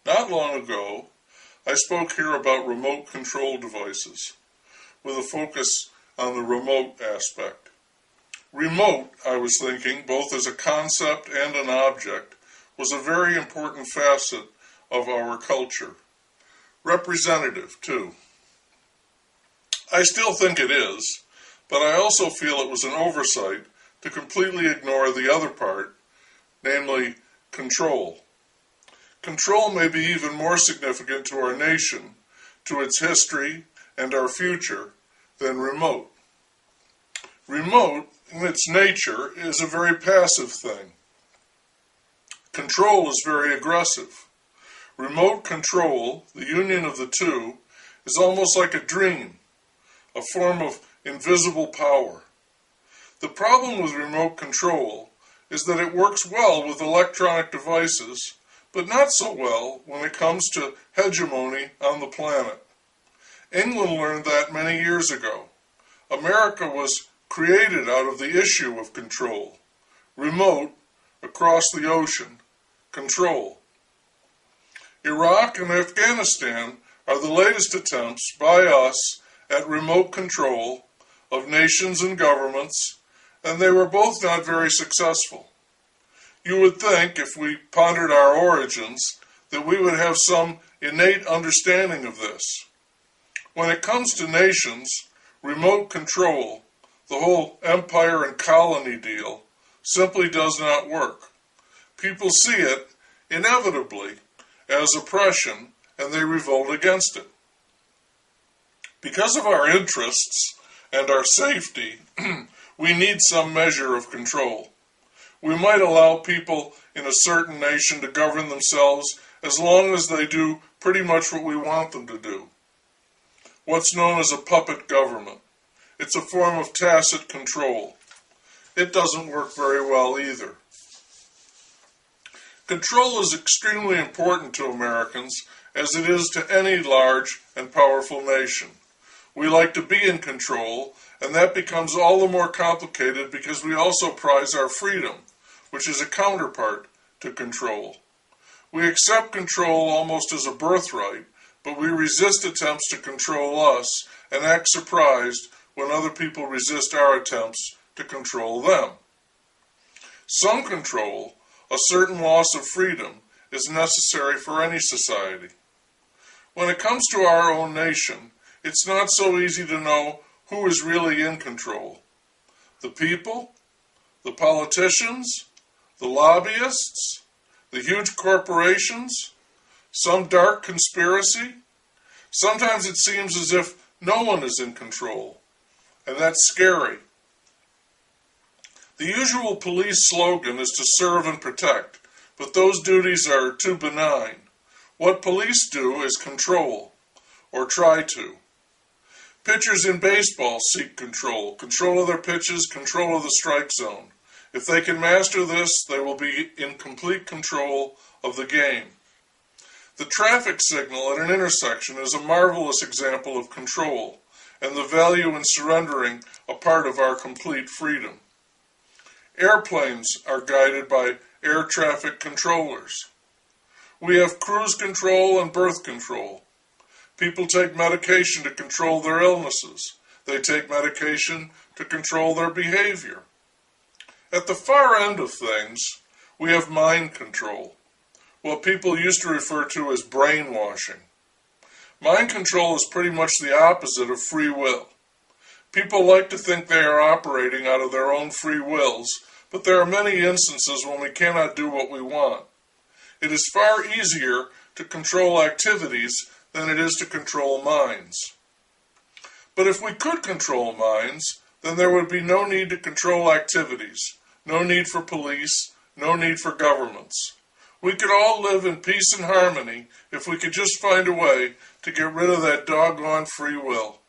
Not long ago, I spoke here about remote control devices, with a focus on the remote aspect. Remote, I was thinking, both as a concept and an object, was a very important facet of our culture. Representative, too. I still think it is, but I also feel it was an oversight to completely ignore the other part, namely control. Control may be even more significant to our nation, to its history, and our future than remote. Remote, in its nature, is a very passive thing. Control is very aggressive. Remote control, the union of the two, is almost like a dream, a form of invisible power. The problem with remote control is that it works well with electronic devices, but not so well when it comes to hegemony on the planet. England learned that many years ago. America was created out of the issue of control. Remote, across the ocean, control. Iraq and Afghanistan are the latest attempts by us at remote control of nations and governments, and they were both not very successful. You would think, if we pondered our origins, that we would have some innate understanding of this. When it comes to nations, remote control, the whole empire and colony deal, simply does not work. People see it, inevitably, as oppression, and they revolt against it. Because of our interests and our safety, we need some measure of control. We might allow people in a certain nation to govern themselves as long as they do pretty much what we want them to do. What's known as a puppet government. It's a form of tacit control. It doesn't work very well either. Control is extremely important to Americans, as it is to any large and powerful nation. We like to be in control, and that becomes all the more complicated because we also prize our freedom, which is a counterpart to control. We accept control almost as a birthright, but we resist attempts to control us and act surprised when other people resist our attempts to control them. Some control, a certain loss of freedom, is necessary for any society. When it comes to our own nation, it's not so easy to know who is really in control. The people, the politicians, the lobbyists, the huge corporations, some dark conspiracy. Sometimes it seems as if no one is in control, and that's scary. The usual police slogan is to serve and protect, but those duties are too benign. What police do is control, or try to. Pitchers in baseball seek control of their pitches, control of the strike zone. If they can master this, they will be in complete control of the game. The traffic signal at an intersection is a marvelous example of control, and the value in surrendering a part of our complete freedom. Airplanes are guided by air traffic controllers. We have cruise control and birth control. People take medication to control their illnesses. They take medication to control their behavior. At the far end of things, we have mind control, what people used to refer to as brainwashing. Mind control is pretty much the opposite of free will. People like to think they are operating out of their own free wills, but there are many instances when we cannot do what we want. It is far easier to control activities than it is to control minds. But if we could control minds, then there would be no need to control activities, no need for police, no need for governments. We could all live in peace and harmony if we could just find a way to get rid of that doggone free will.